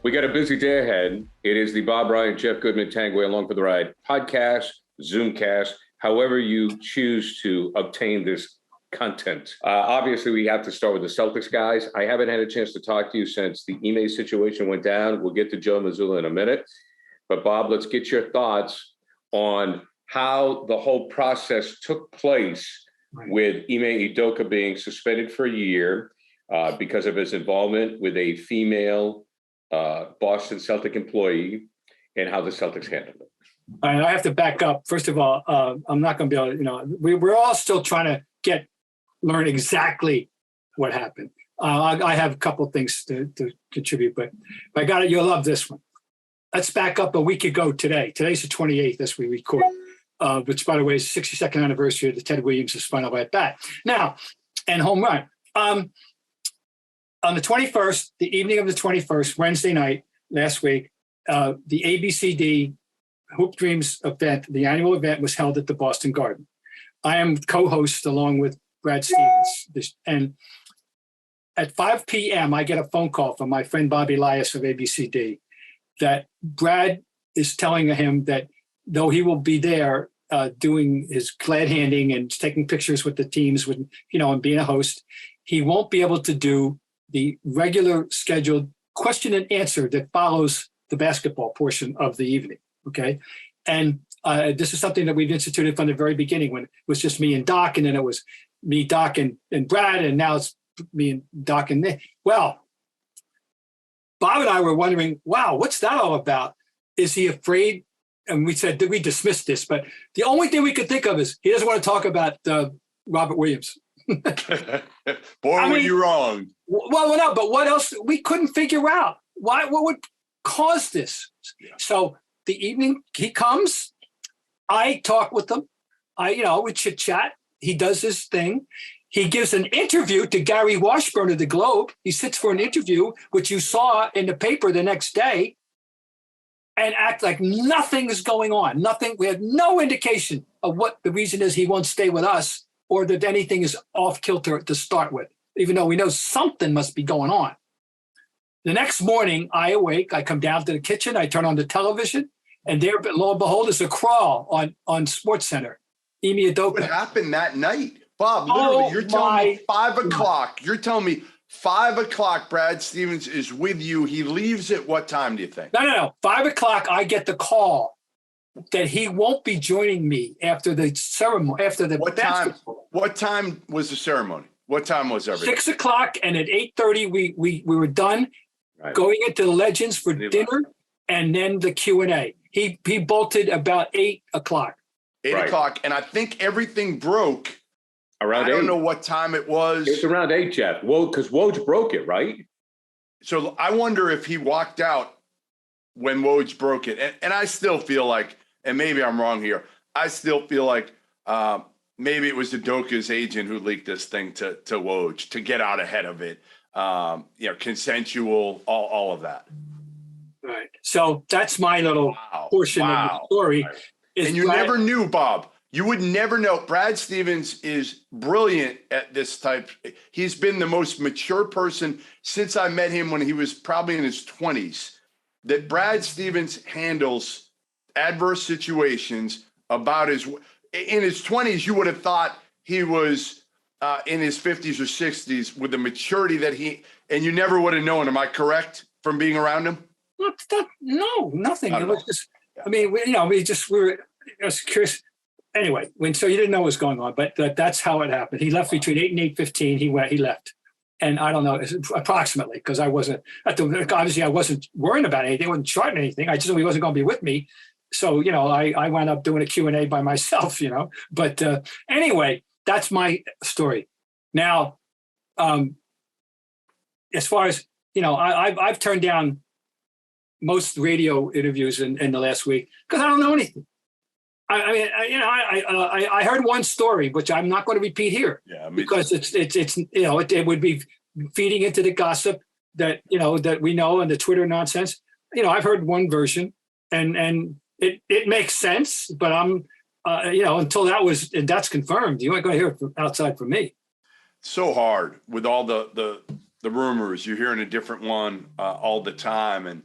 We got a busy day ahead. It is the Bob Ryan, Jeff Goodman, Tanguay along for the ride podcast, Zoomcast, however you choose to obtain this content. Obviously, we have to start with the Celtics guys. I haven't had a chance to talk to you since the Ime situation went down. We'll get to Joe Mazulla in a minute. But Bob, let's get your thoughts on how the whole process took place with Ime Udoka being suspended for a year because of his involvement with a female Boston Celtic employee, and how the Celtics handled it. All right, I have to back up. First of all, I'm not going to be able to, we're all still trying to learn exactly what happened. I have a couple of things to contribute, but I got it. You'll love this one. Let's back up a week ago today. Today's the 28th as we record, which, by the way, is the 62nd anniversary of the Ted Williams' final at bat. Now, and home run. On the 21st, the evening of the 21st, Wednesday night, last week, the ABCD Hoop Dreams event, the annual event, was held at the Boston Garden. I am co-host along with Brad Stevens. And at 5 p.m., I get a phone call from my friend Bobby Elias of ABCD that Brad is telling him that though he will be there doing his glad handing and taking pictures with the teams, with and being a host, he won't be able to do the regular scheduled question and answer that follows the basketball portion of the evening, okay? And this is something that we've instituted from the very beginning when it was just me and Doc, and then it was me, Doc, and Brad, and now it's me and Doc and Nick. Well, Bob and I were wondering, wow, what's that all about? Is he afraid? And we said, did we dismiss this? But the only thing we could think of is he doesn't want to talk about Robert Williams. Boy, were you wrong. Well, no, but what else? We couldn't figure out what would cause this. Yeah. So the evening he comes, I talk with him. We chit chat. He does his thing. He gives an interview to Gary Washburn of the Globe. He sits for an interview, which you saw in the paper the next day, and act like nothing is going on. Nothing. We had no indication of what the reason is he won't stay with us, or that anything is off kilter to start with, even though we know something must be going on. The next morning, I awake, I come down to the kitchen, I turn on the television, and there, lo and behold, is a crawl on SportsCenter. Ime Udoka. What happened that night? Bob, literally, you're telling me 5 o'clock. You're telling me 5 o'clock, Brad Stevens is with you. He leaves at what time, do you think? No. 5 o'clock, I get the call that he won't be joining me after the ceremony, after the basketball. What time was the ceremony? What time was everything? 6 o'clock, and at 8:30 we were done, going into the Legends for dinner, and then the Q&A. He bolted about 8 o'clock. 8 o'clock, and I think everything broke around 8. I don't know what time it was. It's around 8, Jeff. Well, because Woj broke it, right? So I wonder if he walked out when Woj broke it, and I still feel like, and maybe I'm wrong here, I still feel like maybe it was Udoka's agent who leaked this thing to Woj to get out ahead of it. Consensual, all of that. Right. So that's my little portion of the story. Right. And you never knew, Bob. You would never know. Brad Stevens is brilliant at this type. He's been the most mature person since I met him when he was probably in his 20s. That Brad Stevens handles adverse situations about in his 20s, you would have thought he was in his 50s or 60s with the maturity that and you never would have known. Am I correct from being around him? No, nothing. It was just, we were curious. Anyway, so you didn't know what was going on, but that's how it happened. He left between 8 and 8:15. He left. And I don't know, approximately, because I wasn't, obviously I wasn't worrying about anything. I wasn't charting anything. I just knew he wasn't going to be with me. So, I wound up doing a Q&A by myself, But anyway, that's my story. Now, as far as, I've turned down most radio interviews in the last week because I don't know anything. I heard one story, which I'm not going to repeat here, because it would be feeding into the gossip that we know and the Twitter nonsense. I've heard one version, and it makes sense, but I'm until that's confirmed, you ain't going to hear it from outside from me. So hard with all the rumors. You're hearing a different one all the time. And,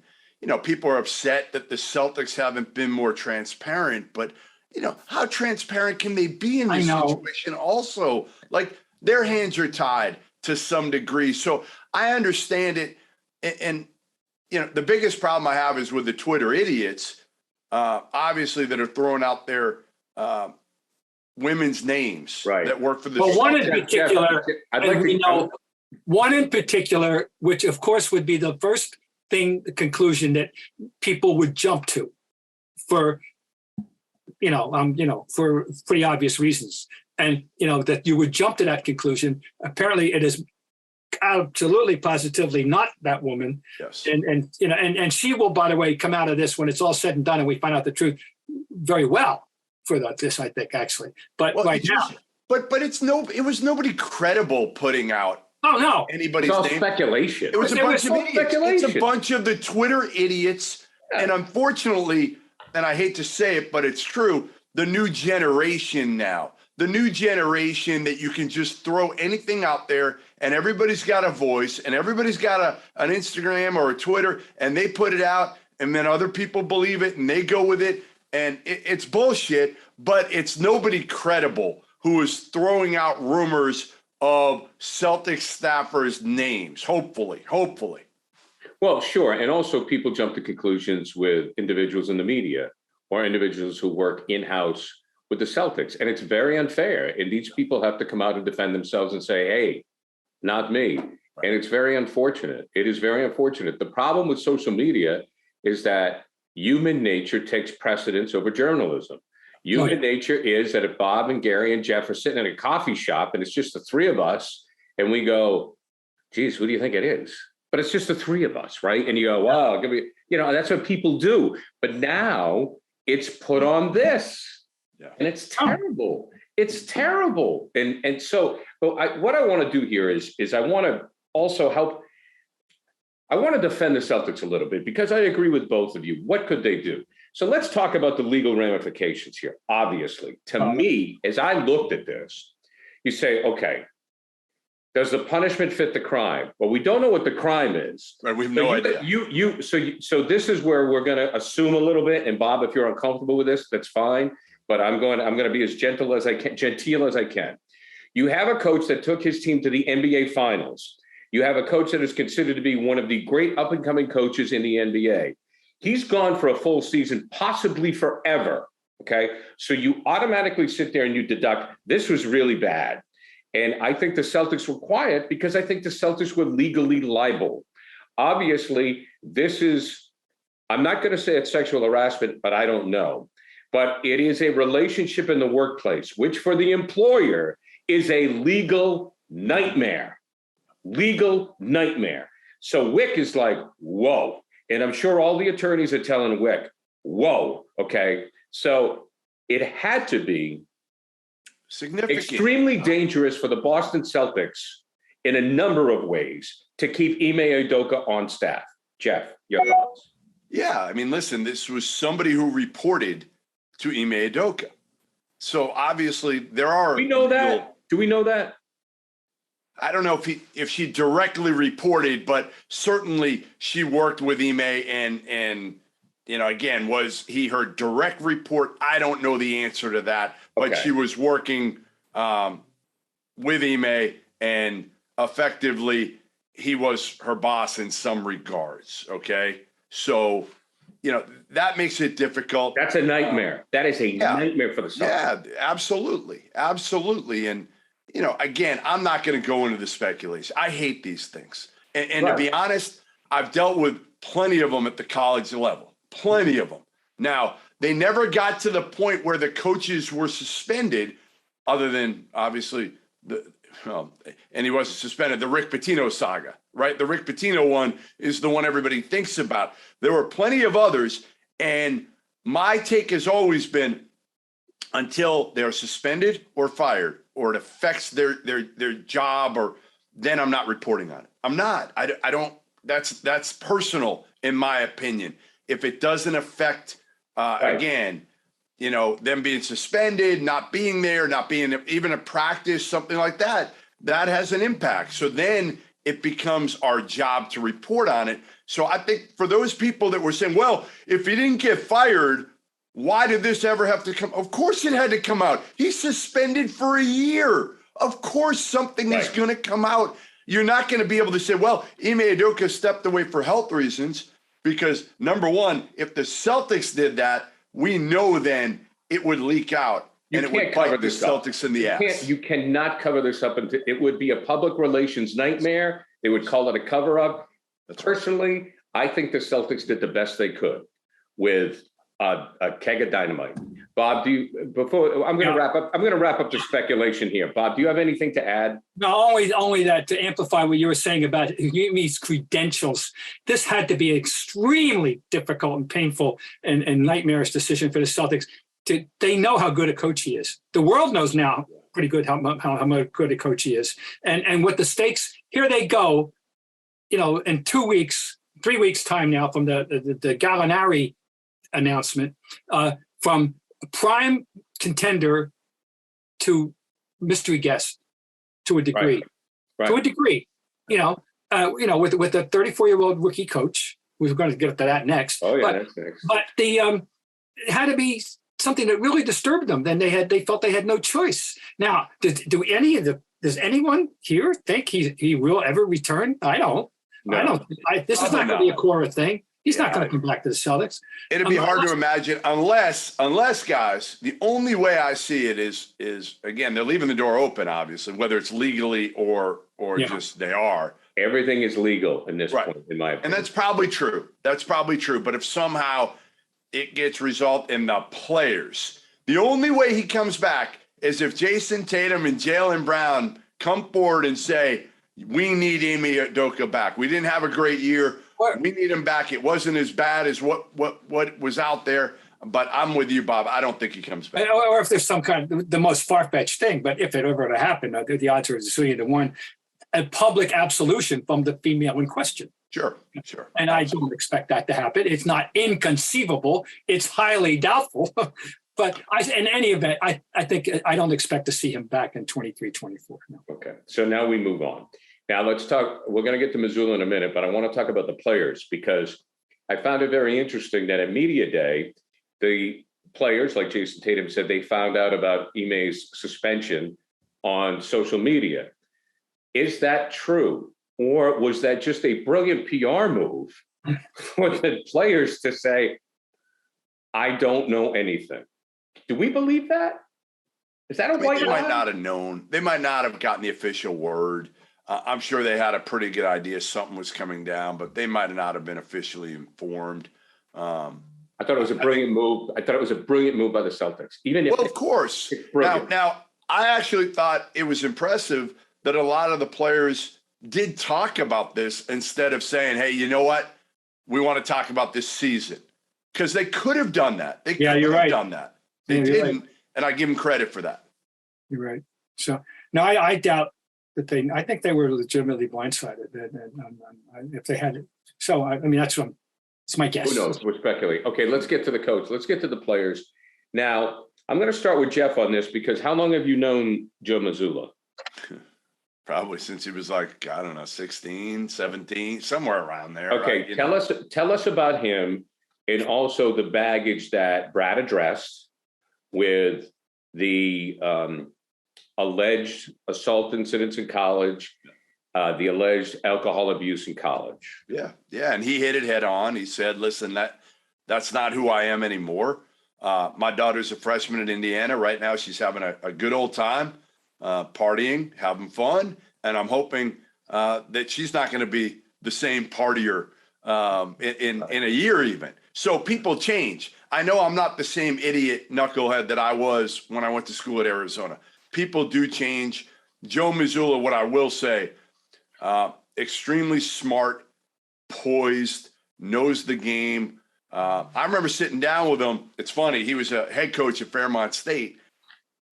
people are upset that the Celtics haven't been more transparent, but how transparent can they be in this situation? Also, like, their hands are tied to some degree. So I understand it. And the biggest problem I have is with the Twitter idiots, obviously, that are throwing out their women's names that work for the But one in particular, which of course would be the first thing, the conclusion that people would jump to for for pretty obvious reasons. And, that you would jump to that conclusion. Apparently it is absolutely positively not that woman. Yes. And she will, by the way, come out of this when it's all said and done and we find out the truth very well for this, I think, actually. But now. But it was nobody credible putting out anybody's it's all name. Speculation. It was a bunch of idiots. It's a bunch of the Twitter idiots. Yeah. And unfortunately, and I hate to say it, but it's true, the new generation now. The new generation that you can just throw anything out there and everybody's got a voice and everybody's got an Instagram or a Twitter and they put it out and then other people believe it and they go with it. And it's bullshit, but it's nobody credible who is throwing out rumors of Celtics staffers' names, hopefully. Well, sure. And also people jump to conclusions with individuals in the media or individuals who work in-house with the Celtics. And it's very unfair. And these people have to come out and defend themselves and say, hey, not me. Right. And it's very unfortunate. It is very unfortunate. The problem with social media is that human nature takes precedence over journalism. Human nature is that if Bob and Gary and Jeff are sitting in a coffee shop and it's just the three of us and we go, geez, who do you think it is? But it's just the three of us, right? And you go, wow, give me, that's what people do. But now it's put on this. Yeah. And it's terrible. It's terrible. And so what I want to do here is I want to also help. I want to defend the Celtics a little bit because I agree with both of you. What could they do? So let's talk about the legal ramifications here. Obviously, to me, as I looked at this, you say, okay, does the punishment fit the crime? Well, we don't know what the crime is. Right, we have no idea. So this is where we're going to assume a little bit. And Bob, if you're uncomfortable with this, that's fine. But I'm going to be as genteel as I can. You have a coach that took his team to the NBA Finals. You have a coach that is considered to be one of the great up-and-coming coaches in the NBA. He's gone for a full season, possibly forever, okay? So you automatically sit there and you deduct, this was really bad. And I think the Celtics were quiet because I think the Celtics were legally liable. Obviously, I'm not going to say it's sexual harassment, but I don't know. But it is a relationship in the workplace, which for the employer is a legal nightmare. Legal nightmare. So Wick is like, whoa. And I'm sure all the attorneys are telling Wick, whoa, okay? So it had to be significant, extremely dangerous for the Boston Celtics in a number of ways to keep Ime Udoka on staff. Jeff, your thoughts? Yeah, I mean, listen, this was somebody who reported to Ime Udoka. So obviously there are... We know that. Do we know that? I don't know if she directly reported, but certainly she worked with Ime and again, was he her direct report? I don't know the answer to that, but she was working with Ime and effectively he was her boss in some regards. Okay. So, that makes it difficult. That's a nightmare. That is a nightmare for the Celtics. Yeah, absolutely. Absolutely. And, again, I'm not going to go into the speculation. I hate these things. And to be honest, I've dealt with plenty of them at the college level, plenty of them. Now, they never got to the point where the coaches were suspended, other than obviously and he wasn't suspended, the Rick Pitino saga, right? The Rick Pitino one is the one everybody thinks about. There were plenty of others. And my take has always been until they're suspended or fired, or it affects their job, or then I'm not reporting on it. I'm not. I don't. That's personal, in my opinion. If it doesn't affect, again, them being suspended, not being there, not being even at practice, something like that, that has an impact. So then it becomes our job to report on it. So I think for those people that were saying, well, if he didn't get fired, why did this ever have to come? Of course it had to come out. He's suspended for a year. Of course something is going to come out. You're not going to be able to say, well, Ime Udoka stepped away for health reasons, because number one, if the Celtics did that, we know then it would leak out and it would bite the Celtics in the ass. You cannot cover this up. It would be a public relations nightmare. They would call it a cover-up. Personally, I think the Celtics did the best they could with a keg of dynamite. Bob, I'm going to wrap up. I'm going to wrap up the speculation here. Bob, do you have anything to add? No, only that to amplify what you were saying about Ime's credentials. This had to be an extremely difficult and painful and nightmarish decision for the Celtics. They know how good a coach he is. The world knows now pretty good how good a coach he is. And with the stakes, here they go. In 2 weeks, 3 weeks time now from the Gallinari announcement, from prime contender to mystery guest to a degree. Right. To a degree, with a 34-year-old rookie coach, we're going to get to that next. Oh yeah, that's next. But it had to be something that really disturbed them. Then they felt they had no choice. Now, does anyone here think he will ever return? I don't. No. I don't. This is not going to be a core thing. He's not going to come back to the Celtics. It'd be hard to imagine unless guys, the only way I see it is again, they're leaving the door open, obviously, whether it's legally or just they are. Everything is legal in this point, in my opinion. And that's probably true. But if somehow it gets resolved in the players, the only way he comes back is if Jason Tatum and Jaylen Brown come forward and say, we need Ime Udoka back. We didn't have a great year. We need him back. It wasn't as bad as what was out there. But I'm with you, Bob. I don't think he comes back. Or if there's some kind of the most far-fetched thing, but if it ever to happen, the odds are 1,000,000,000, a public absolution from the female in question. Sure. And I don't expect that to happen. It's not inconceivable. It's highly doubtful. But in any event, I think I don't expect to see him back in 23, 24. No. Okay. So now we move on. Now let's talk. We're going to get to Mazulla in a minute, but I want to talk about the players, because I found it very interesting that at Media Day, the players, like Jason Tatum said, they found out about Ime's suspension on social media. Is that true? Or was that just a brilliant PR move for the players to say, I don't know anything? Do we believe that? Is that They might not have known. They might not have gotten the official word. I'm sure they had a pretty good idea something was coming down, but they might not have been officially informed. I thought it was a brilliant move. I thought it was a brilliant move by the Celtics. Of course. Now, I actually thought it was impressive that a lot of the players did talk about this instead of saying, hey, you know what? We want to talk about this season. Because they could have done that. They could have done that. They didn't, and I give them credit for that. You're right. So, no, I doubt that I think they were legitimately blindsided if they had it. So, I mean, it's my guess. Who knows? We're speculating. Okay, let's get to the coach. Let's get to the players. Now, I'm going to start with Jeff on this, because how long have you known Joe Mazulla? Probably since he was 16, 17, somewhere around there. Okay, right? Tell us about him, and also the baggage that Brad addressed with the alleged assault incidents in college, the alleged alcohol abuse in college. Yeah, and he hit it head on. He said, listen, that's not who I am anymore. My daughter's a freshman in Indiana. Right now, she's having a good old time, partying, having fun, and I'm hoping that she's not going to be the same partier in a year even. So people change. I know I'm not the same idiot knucklehead that I was when I went to school at Arizona. People do change. Joe Mazulla, what I will say, extremely smart, poised, knows the game. I remember sitting down with him. It's funny. He was a head coach at Fairmont State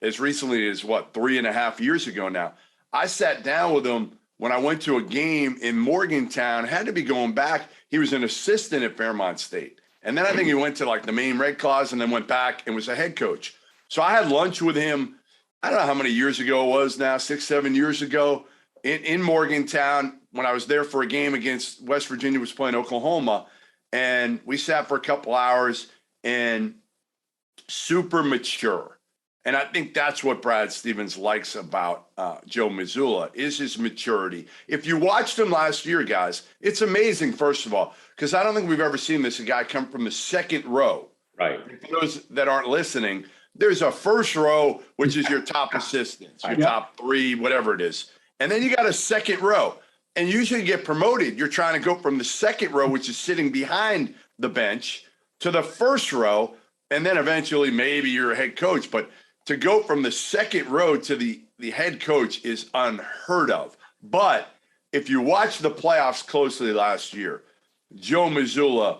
as recently as 3.5 years ago now. I sat down with him when I went to a game in Morgantown. Had to be going back. He was an assistant at Fairmont State. And then I think he went to like the main red clause and then went back and was a head coach. So I had lunch with him. I don't know how many years ago it was now, 6, 7 years ago in Morgantown when I was there for a game against West Virginia was playing Oklahoma. And we sat for a couple hours and super mature. And I think that's what Brad Stevens likes about Joe Mazulla is his maturity. If you watched him last year, guys, it's amazing, first of all, because I don't think we've ever seen this, a guy come from the second row. Right. For those that aren't listening, there's a first row, which is your top assistants, your top 3, whatever it is. And then you got a second row. And usually you get promoted. You're trying to go from the second row, which is sitting behind the bench, to the first row. And then eventually maybe you're a head coach. But to go from the second row to the head coach is unheard of. But if you watch the playoffs closely last year, Joe Mazulla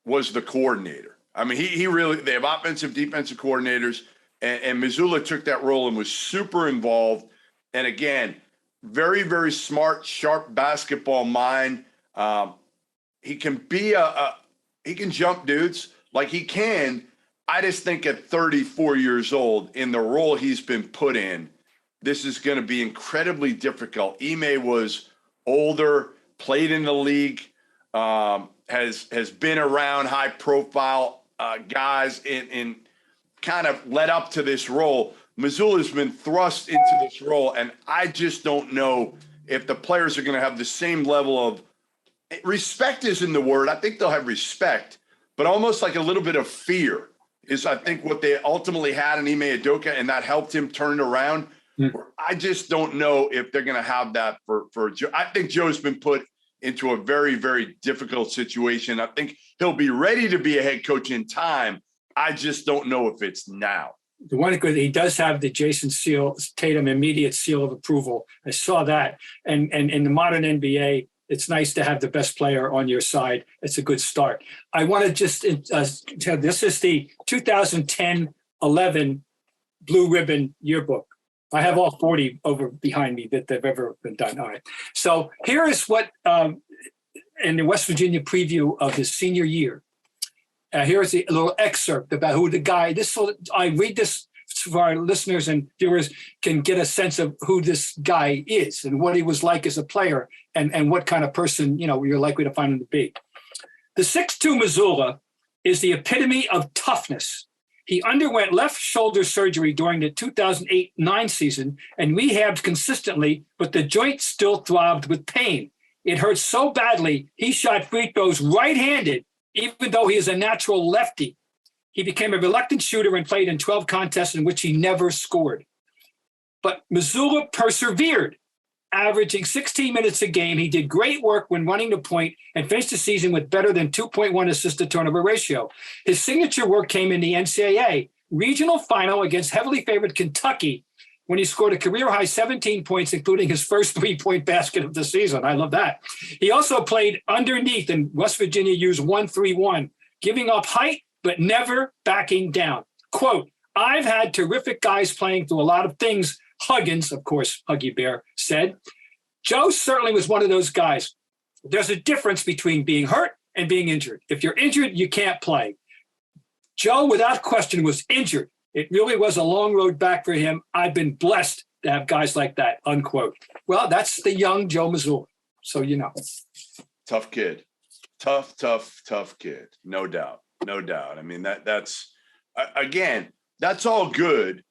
was the coordinator. I mean, he really, they have offensive, defensive coordinators, and Mazulla took that role and was super involved. And again, very, very smart, sharp basketball mind. He can be he can jump dudes like he can. I just think at 34 years old, in the role he's been put in, this is going to be incredibly difficult. Ime was older, played in the league, has been around high-profile guys in kind of led up to this role. Mazzulla's been thrust into this role, and I just don't know if the players are going to have the same level of respect isn't the word. I think they'll have respect, but almost like a little bit of fear is, I think, what they ultimately had in Ime Udoka, and that helped him turn it around. I just don't know if they're going to have that for Joe. I think Joe's been put into a very, very difficult situation. I think he'll be ready to be a head coach in time. I just don't know if it's now. The one good, he does have the Jason Tatum immediate seal of approval. I saw that. And in the modern NBA, it's nice to have the best player on your side. It's a good start. I want to just tell, this is the 2010-11 Blue Ribbon yearbook. I have all 40 over behind me that they've ever been done. All right. So here is what, in the West Virginia preview of his senior year, here's a little excerpt about who the guy, I read this so our listeners and viewers can get a sense of who this guy is and what he was like as a player and what kind of person, you're likely to find him to be. The 6'2" Mazulla is the epitome of toughness. He underwent left shoulder surgery during the 2008-9 season and rehabbed consistently, but the joint still throbbed with pain. It hurt so badly, he shot free throws right-handed, even though he is a natural lefty. He became a reluctant shooter and played in 12 contests in which he never scored. But Mazulla persevered, averaging 16 minutes a game. He did great work when running the point and finished the season with better than 2.1 assist-to-turnover ratio. His signature work came in the NCAA regional final against heavily favored Kentucky when he scored a career-high 17 points, including his first three-point basket of the season. I love that. He also played underneath, and West Virginia used 1-3-1, giving up height but never backing down. Quote, I've had terrific guys playing through a lot of things, Huggins, of course, Huggy Bear, said. Joe certainly was one of those guys. There's a difference between being hurt and being injured. If you're injured, you can't play. Joe, without question, was injured. It really was a long road back for him. I've been blessed to have guys like that, unquote. Well, that's the young Joe Mazulla. So, Tough kid. Tough kid. No doubt. No doubt. I mean, that's, again, that's all good.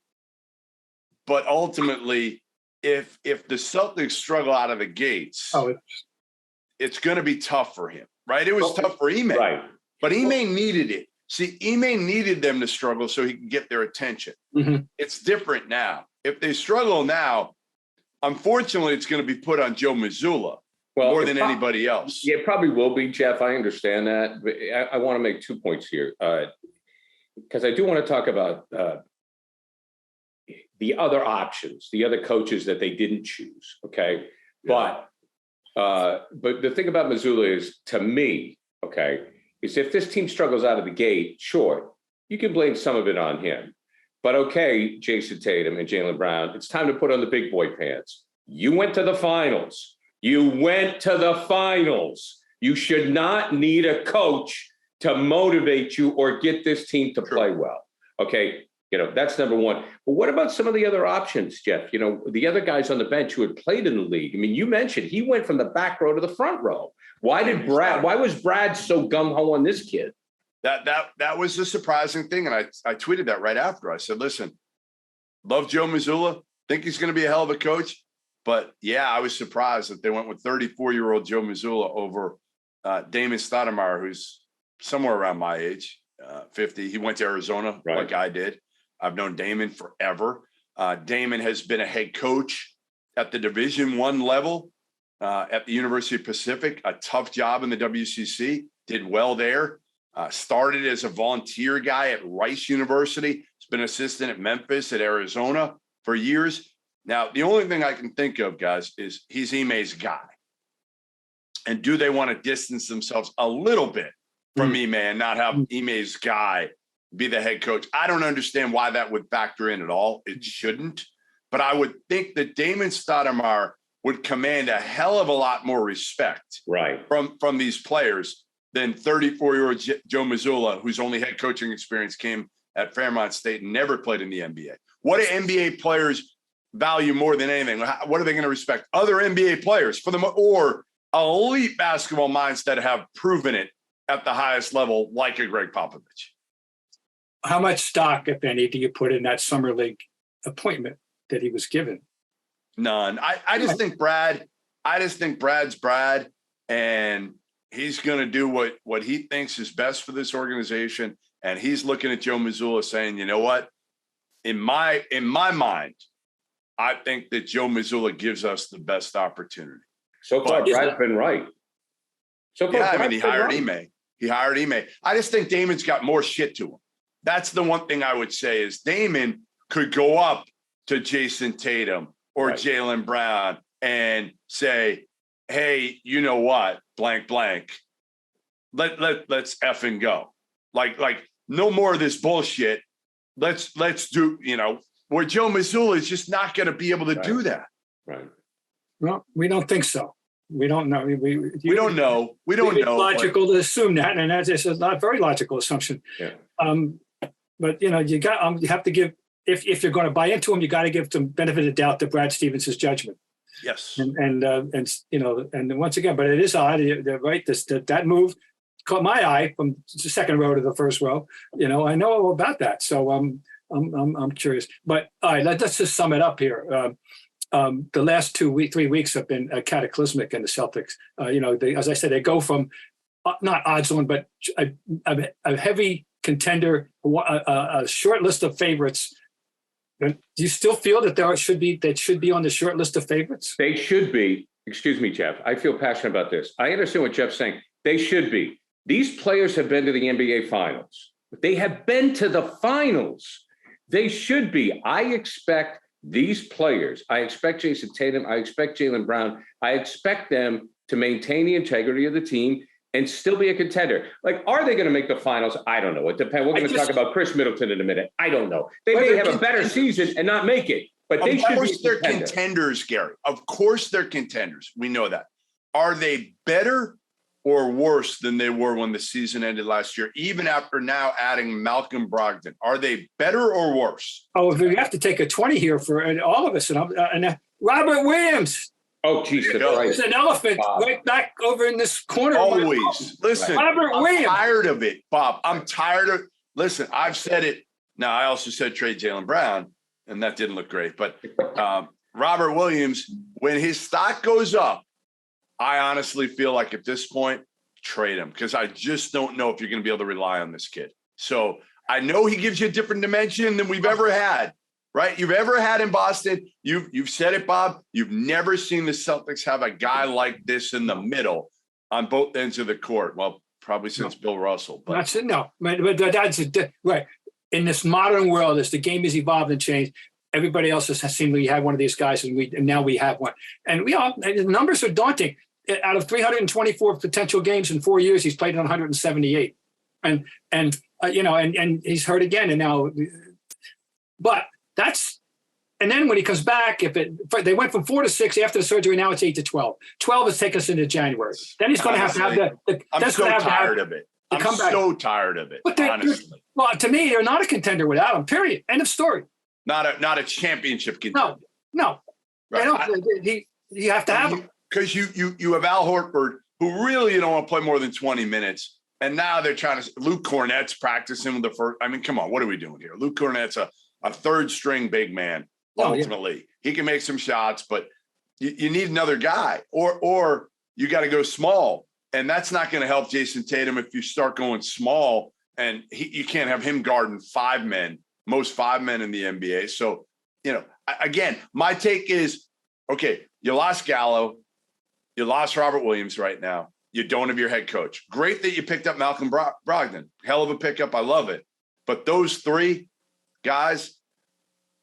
But ultimately, if the Celtics struggle out of the gates, it's going to be tough for him, right? It was tough for Ime, right? But Ime needed it. See, Ime needed them to struggle so he can get their attention. Mm-hmm. It's different now. If they struggle now, unfortunately, it's going to be put on Joe Mazulla more than anybody else. Yeah, it probably will be, Jeff. I understand that. But I want to make 2 points here because I do want to talk about the other options, the other coaches that they didn't choose. Okay. Yeah. But the thing about Mazulla is, to me, is if this team struggles out of the gate, sure, you can blame some of it on him. But okay, Jason Tatum and Jaylen Brown, it's time to put on the big boy pants. You went to the finals. You should not need a coach to motivate you or get this team to play well. Okay. That's number one. But what about some of the other options, Jeff? The other guys on the bench who had played in the league. I mean, you mentioned he went from the back row to the front row. Why was Brad so gung-ho on this kid? That was the surprising thing. And I tweeted that right after. I said, listen, love Joe Mazulla. Think he's going to be a hell of a coach. But yeah, I was surprised that they went with 34-year-old Joe Mazulla over Damon Stoudamire, who's somewhere around my age, 50. He went to Arizona like I did. I've known Damon forever. Damon has been a head coach at the Division I level at the University of Pacific, a tough job in the WCC, did well there. Started as a volunteer guy at Rice University. He's been assistant at Memphis, at Arizona for years. Now, the only thing I can think of, guys, is he's Ime's guy. And do they want to distance themselves a little bit from Ime and not have Ime's guy be the head coach? I don't understand why that would factor in at all. It shouldn't. But I would think that Damon Stoudamire would command a hell of a lot more respect from these players than 34-year-old Joe Mazulla, whose only head coaching experience came at Fairmont State and never played in the NBA. What do NBA players value more than anything? What are they going to respect? Other NBA players or elite basketball minds that have proven it at the highest level, like a Greg Popovich. How much stock, if any, do you put in that summer league appointment that he was given? None. I just think Brad's Brad, and he's going to do what he thinks is best for this organization. And he's looking at Joe Mazulla saying, you know what? In my mind, I think that Joe Mazulla gives us the best opportunity. So far, Brad's been right. He hired Ime. He hired Ime. I just think Damon's got more shit to him. That's the one thing I would say is Damon could go up to Jason Tatum or Jaylen Brown and say, hey, you know what, blank, blank, let's effing go. Like no more of this bullshit. Let's do, where Joe Mazulla is just not going to be able to do that. Right. Well, we don't think so. We don't know. We don't know. We don't know. It's logical to assume that, and that's a not very logical assumption. Yeah. But you have to give if you're going to buy into him, you got to give some benefit of the doubt to Brad Stevens' judgment. Yes. And once again, but it is odd, right? That move caught my eye from the second row to the first row. I know all about that, so I'm curious. But all right, let's just sum it up here. The last 3 weeks have been cataclysmic in the Celtics. As I said, they go from not odds on, but a heavy contender, a short list of favorites. Do you still feel that they should be on the short list of favorites? They should be. Excuse me, Jeff. I feel passionate about this. I understand what Jeff's saying. They should be. These players have been to the NBA Finals. They have been to the finals. They should be. I expect these players, I expect Jason Tatum, I expect Jaylen Brown, I expect them to maintain the integrity of the team and still be a contender. Are they going to make the finals? I don't know. It depends. We're going to talk about Khris Middleton in a minute. I don't know. They may have a better season and not make it, but they should be. Of course they're contenders, Gary. Of course they're contenders. We know that. Are they better or worse than they were when the season ended last year, even after now adding Malcolm Brogdon? Are they better or worse? Oh, if we have to take a 20 here for all of us, and Robert Williams. Oh, Jesus Christ. There's an elephant right back over in this corner. Always. Listen, Robert Williams. I'm tired of it, Bob. I'm tired of listen, I've said it. Now, I also said trade Jaylen Brown, and that didn't look great. But Robert Williams, when his stock goes up, I honestly feel like at this point, trade him because I just don't know if you're going to be able to rely on this kid. So I know he gives you a different dimension than we've ever had, right? You've ever had in Boston. You've said it, Bob. You've never seen the Celtics have a guy like this in the middle on both ends of the court. Well, probably since Bill Russell. But that's it. No, but that's right. In this modern world, as the game has evolved and changed, everybody else has seemingly had one of these guys, and now we have one. And the numbers are daunting. Out of 324 potential games in 4 years, he's played in 178, and he's hurt again. And now, but that's, and then when he comes back, they went from 4 to 6 after the surgery. Now it's 8 to 12. 12 has taken us into January. Then he's going to have to have I'm so tired of it. I'm comeback. so tired of it, honestly. Well, to me, they're not a contender without him, period. End of story. Not a championship contender. No. Right. You have to have him. Because you have Al Horford, who really don't want to play more than 20 minutes. And now they're trying to – Luke Cornett's practicing with the first – I mean, come on, what are we doing here? Luke Cornett's a third-string big man, ultimately. Yeah. He can make some shots, but you need another guy. Or you got to go small. And that's not going to help Jason Tatum if you start going small. And you can't have him guarding 5 men, most 5 men in the NBA. So, again, my take is, okay, you lost Gallo. You lost Robert Williams right now. You don't have your head coach. Great that you picked up Malcolm Brogdon. Hell of a pickup. I love it. But those 3 guys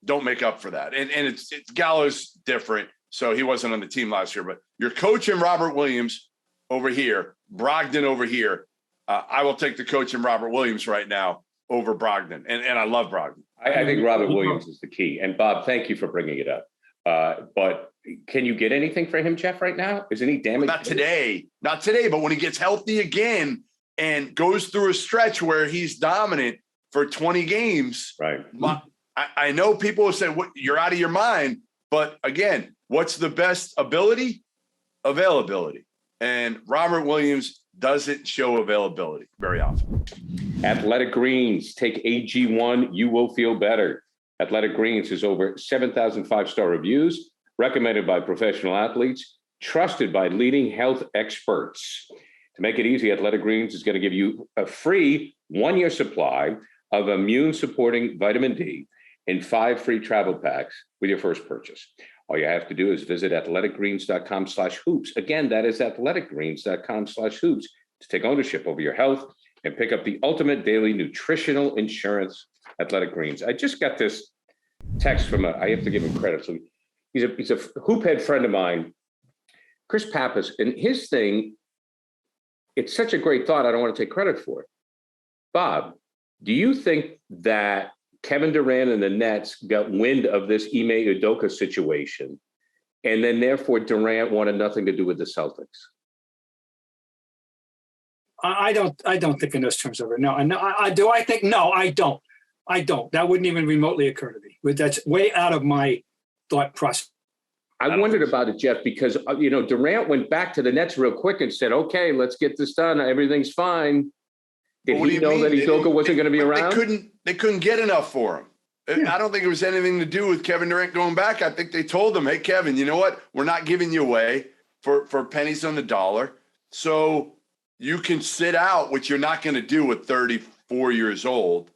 don't make up for that. And it's Gallo's different. So he wasn't on the team last year. But your coach and Robert Williams over here, Brogdon over here. I will take the coach and Robert Williams right now over Brogdon. And I love Brogdon. I think Robert Williams is the key. And Bob, thank you for bringing it up. But can you get anything for him, Jeff, right now? Isn't he damaged? Not today, but when he gets healthy again and goes through a stretch where he's dominant for 20 games. Right. I know people will say, you're out of your mind. But again, what's the best ability? Availability. And Robert Williams doesn't show availability very often. Athletic Greens. Take AG1. You will feel better. Athletic Greens has over 7,000 5-star reviews, recommended by professional athletes, trusted by leading health experts. To make it easy, Athletic Greens is going to give you a free 1-year supply of immune-supporting vitamin D and 5 free travel packs with your first purchase. All you have to do is visit athleticgreens.com/hoops. Again, that is athleticgreens.com/hoops to take ownership over your health and pick up the ultimate daily nutritional insurance. Athletic Greens. I just got this text from I have to give him credit. So he's a hoop head friend of mine, Chris Pappas, and his thing, it's such a great thought. I don't want to take credit for it. Bob, do you think that Kevin Durant and the Nets got wind of this Ime Udoka situation, and then therefore Durant wanted nothing to do with the Celtics? I don't think in those terms of it. No. Do I think? No, I don't. That wouldn't even remotely occur to me. But that's way out of my thought process. I wondered about it, Jeff, because Durant went back to the Nets real quick and said, "Okay, let's get this done. Everything's fine." Did he know that Udoka wasn't going to be around? They couldn't get enough for him. Yeah. I don't think it was anything to do with Kevin Durant going back. I think they told him, "Hey, Kevin, you know what? We're not giving you away for pennies on the dollar, so you can sit out, which you're not going to do at 34 years old."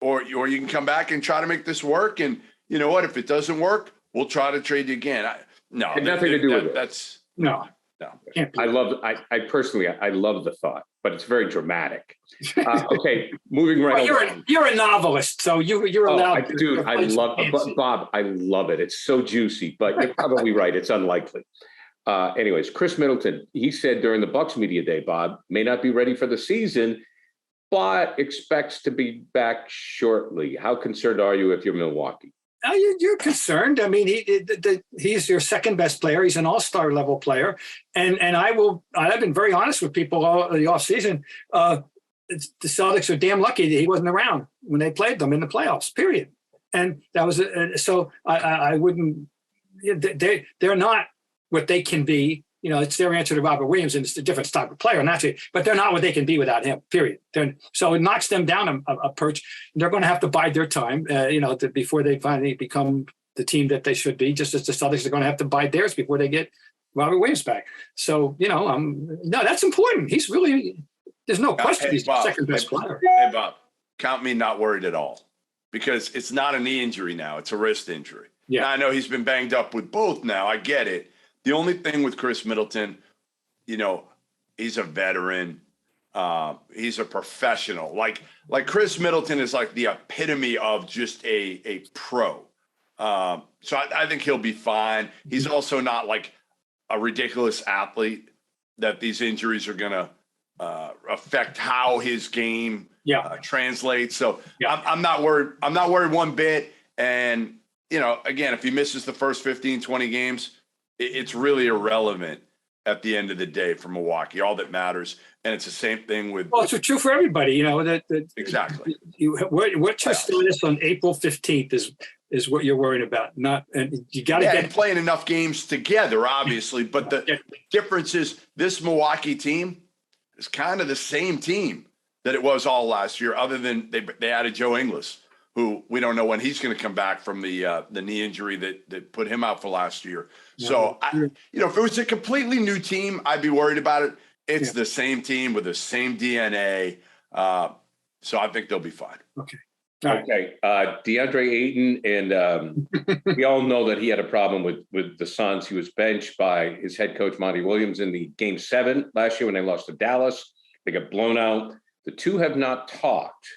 Or you can come back and try to make this work. And you know what? If it doesn't work, we'll try to trade you again. Had nothing to do with it. That's no. I personally love the thought, but it's very dramatic. Okay, moving right on. You're a novelist, so you're allowed. Dude, I love Bob. I love it. It's so juicy, but you're probably right. It's unlikely. Anyways, Khris Middleton, he said during the Bucks media day, Bob, may not be ready for the season, but expects to be back shortly. How concerned are you if you're Milwaukee? You're concerned. I mean, he's your second best player. He's an all-star level player. And I've been very honest with people all the offseason. The Celtics are damn lucky that he wasn't around when they played them in the playoffs, period. And that was so I wouldn't, they're not what they can be. It's their answer to Robert Williams, and it's a different type of player, naturally, but they're not what they can be without him, period. So it knocks them down a perch. They're going to have to bide their time, before they finally become the team that they should be, just as the Celtics are going to have to bide theirs before they get Robert Williams back. So, no, that's important. He's really, there's no question he's the second best player. Hey, Bob, count me not worried at all, because it's not a knee injury now. It's a wrist injury. Yeah. Now, I know he's been banged up with both now. I get it. The only thing with Khris Middleton, he's a veteran. He's a professional. Like Khris Middleton is like the epitome of just a pro. So I think he'll be fine. He's also not like a ridiculous athlete that these injuries are going to affect how his game translates. So I'm not worried. I'm not worried one bit. And, again, if he misses the first 15, 20 games, it's really irrelevant. at the end of the day for Milwaukee. All that matters. And it's the same thing with. Well, it's true for everybody, you know, that Exactly. What's your status on April 15th is what you're worried about. Not, and you got to and playing enough games together, obviously. But the difference is this Milwaukee team is kind of the same team that it was all last year, other than they added Joe Ingles, who we don't know when he's going to come back from the knee injury that put him out for last year. So, if it was a completely new team, I'd be worried about it. It's the same team with the same DNA. So I think they'll be fine. Okay. Okay. Deandre Ayton, and we all know that he had a problem with the Suns. He was benched by his head coach, Monty Williams, in the Game 7 last year when they lost to Dallas. They got blown out. The two have not talked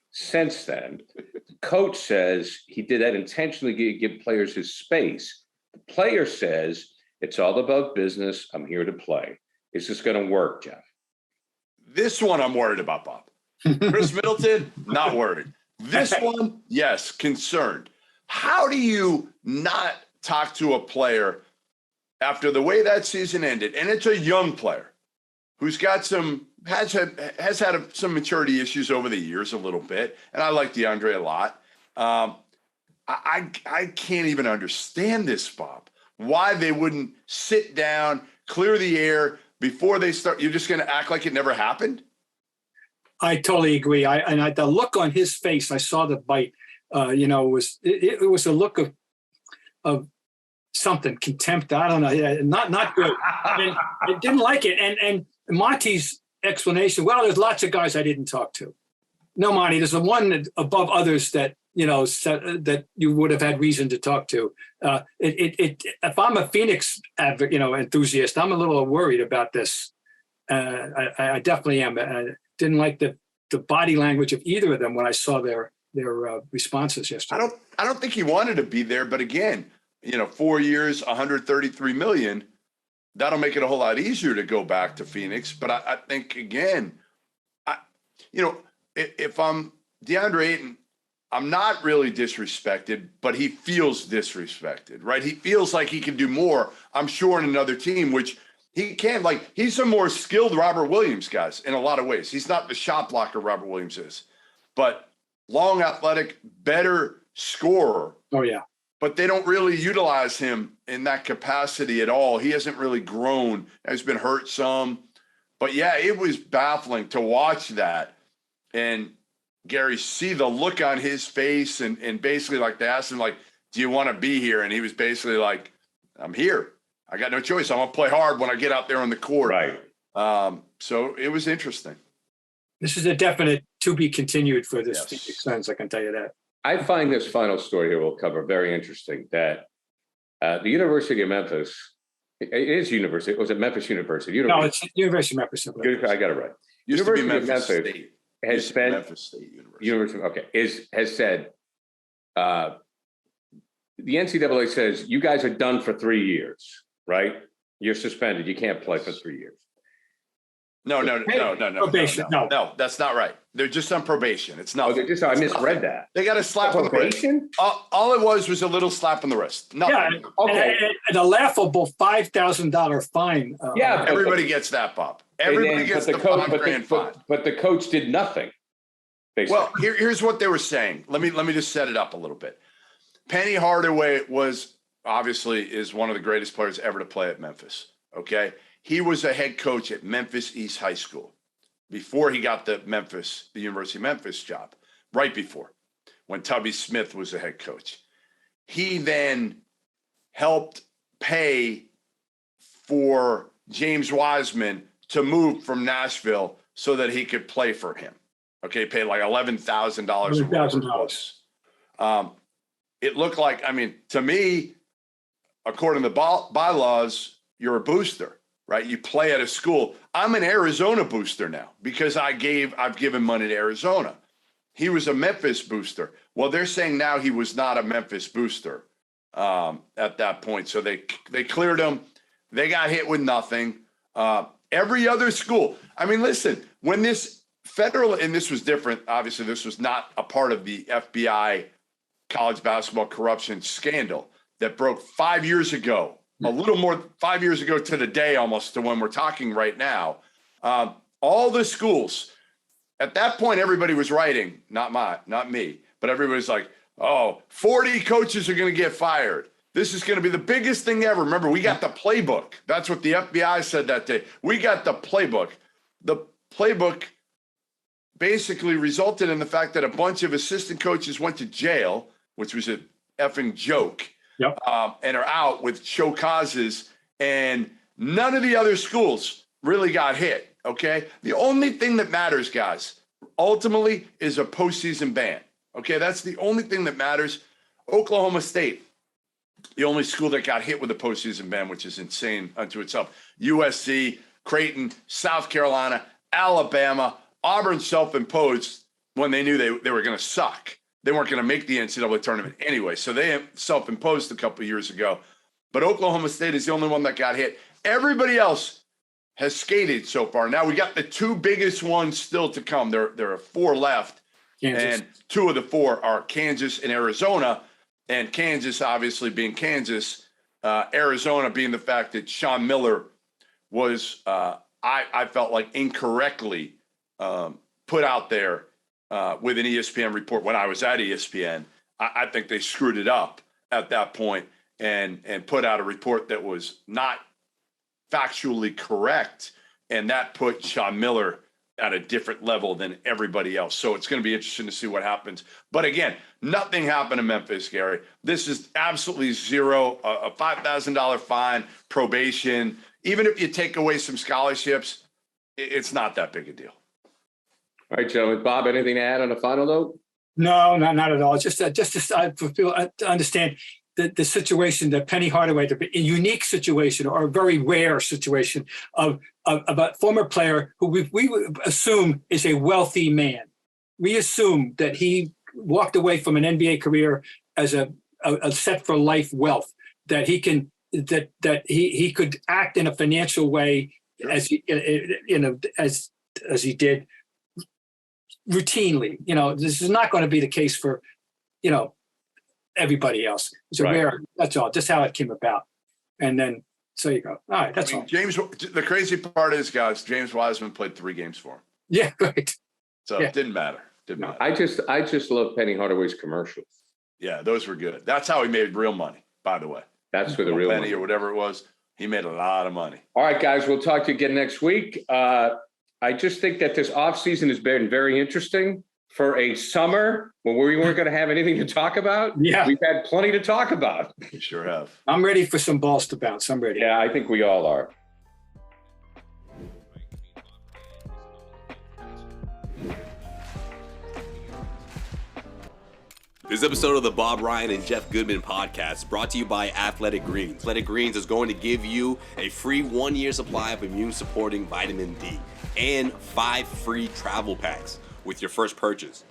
since then. The coach says he did that intentionally to give players his space. The player says, it's all about business. I'm here to play. Is this going to work, Jeff? This one I'm worried about, Bob. Khris Middleton, not worried. This one, yes, concerned. How do you not talk to a player after the way that season ended? And it's a young player who's got has had some maturity issues over the years a little bit. And I like DeAndre a lot. I can't even understand this, Bob, why they wouldn't sit down, clear the air before they start. You're just going to act like it never happened? I totally agree. The look on his face, I saw the bite, it was a look of something, contempt. I don't know. Not good. And I didn't like it. And Monty's explanation, well, there's lots of guys I didn't talk to. No, Monty, there's the one above others that, that you would have had reason to talk to. If I'm a Phoenix enthusiast, I'm a little worried about this. I definitely am. I didn't like the body language of either of them when I saw their responses yesterday. I don't think he wanted to be there, but again, 4 years, $133 million, that'll make it a whole lot easier to go back to Phoenix. But I think again, if I'm DeAndre Ayton, I'm not really disrespected, but he feels disrespected, right? He feels like he can do more, I'm sure, in another team, which he can. Like, he's a more skilled Robert Williams, guys, in a lot of ways. He's not the shot blocker Robert Williams is, but long, athletic, better scorer. Oh, yeah. But they don't really utilize him in that capacity at all. He hasn't really grown. He's been hurt some. But, yeah, it was baffling to watch that. And, Gary, see the look on his face and basically, like, they asked him, like, do you want to be here? And he was basically like, I'm here. I got no choice. I'm going to play hard when I get out there on the court. Right. So it was interesting. This is a definite to be continued for this Phoenix Suns, I can tell you that. I find this final story here we'll cover very interesting, that the University of Memphis, it is University, was it Memphis University? No, it's University of Memphis. I got it right. Used to be University of Memphis Memphis State. has spent, Memphis State University. has said, the NCAA says, you guys are done for 3 years, right? You're suspended. You can't play for 3 years. No. Probation. No, that's not right. They're just on probation. It's not. I misread that. They got a slap on the wrist. All it was a little slap on the wrist. Nothing. Yeah, okay. And a laughable $5,000 fine. Everybody gets that, Bob. Everybody gets the $5,000 fine. But the coach did nothing. Basically. Well, here's what they were saying. Let me just set it up a little bit. Penny Hardaway is one of the greatest players ever to play at Memphis. Okay. He was a head coach at Memphis East High School before he got the University of Memphis job, right before, when Tubby Smith was the head coach. He then helped pay for James Wiseman to move from Nashville so that he could play for him. Okay, paid like $11,000. $11,000. It looked like, to me, according to the bylaws, you're a booster. Right, you play at a school. I'm an Arizona booster now because I've given money to Arizona. He was a Memphis booster. Well, they're saying now he was not a Memphis booster at that point. So they cleared him. They got hit with nothing. Every other school. Listen, when this federal, and this was different. Obviously, this was not a part of the FBI college basketball corruption scandal that broke 5 years ago a little more 5 years ago to the day, almost to when we're talking right now. All the schools at that point, everybody was writing, not me, but everybody's like, oh, 40 coaches are going to get fired. This is going to be the biggest thing ever. Remember, we got the playbook. That's what the FBI said that day. We got the playbook. The playbook basically resulted in the fact that a bunch of assistant coaches went to jail, which was a effing joke, and are out with show causes, and none of the other schools really got hit, okay? The only thing that matters, guys, ultimately is a postseason ban, okay? That's the only thing that matters. Oklahoma State, the only school that got hit with a postseason ban, which is insane unto itself. USC, Creighton, South Carolina, Alabama, Auburn self-imposed when they knew they were going to suck. They weren't going to make the NCAA tournament anyway, so they self-imposed a couple of years ago. But Oklahoma State is the only one that got hit. Everybody else has skated so far. Now we got the two biggest ones still to come. There are four left, Kansas. and two of the four are Kansas and Arizona. And Kansas, obviously being Kansas, Arizona being the fact that Sean Miller was, I felt like incorrectly put out there with an ESPN report when I was at ESPN. I think they screwed it up at that point and put out a report that was not factually correct, and that put Sean Miller at a different level than everybody else. So it's going to be interesting to see what happens. But again, nothing happened in Memphis, Gary. This is absolutely zero, a $5,000 fine, probation. Even if you take away some scholarships, it's not that big a deal. All right, gentlemen. Bob, anything to add on a final note? No, not at all. Just for people to understand the situation that Penny Hardaway, the unique situation or a very rare situation of a former player who we assume is a wealthy man. We assume that he walked away from an NBA career as a set for life wealth, that he can that he could act in a financial way as he did routinely. This is not going to be the case for everybody else. It's a rare. That's all. Just how it came about, and then so you go. All right, that's all. James. The crazy part is, guys, James Wiseman played 3 games for him. Yeah, right. So it didn't matter. I just love Penny Hardaway's commercials. Yeah, those were good. That's how he made real money, by the way. That's for the real Penny money. or whatever it was. He made a lot of money. All right, guys, we'll talk to you again next week. I just think that this offseason has been very interesting for a summer when we weren't going to have anything to talk about. Yeah. We've had plenty to talk about. We sure have. I'm ready for some balls to bounce. I'm ready. Yeah, I think we all are. This episode of the Bob Ryan and Jeff Goodman podcast is brought to you by Athletic Greens. Athletic Greens is going to give you a free 1-year supply of immune-supporting vitamin D and 5 free travel packs with your first purchase.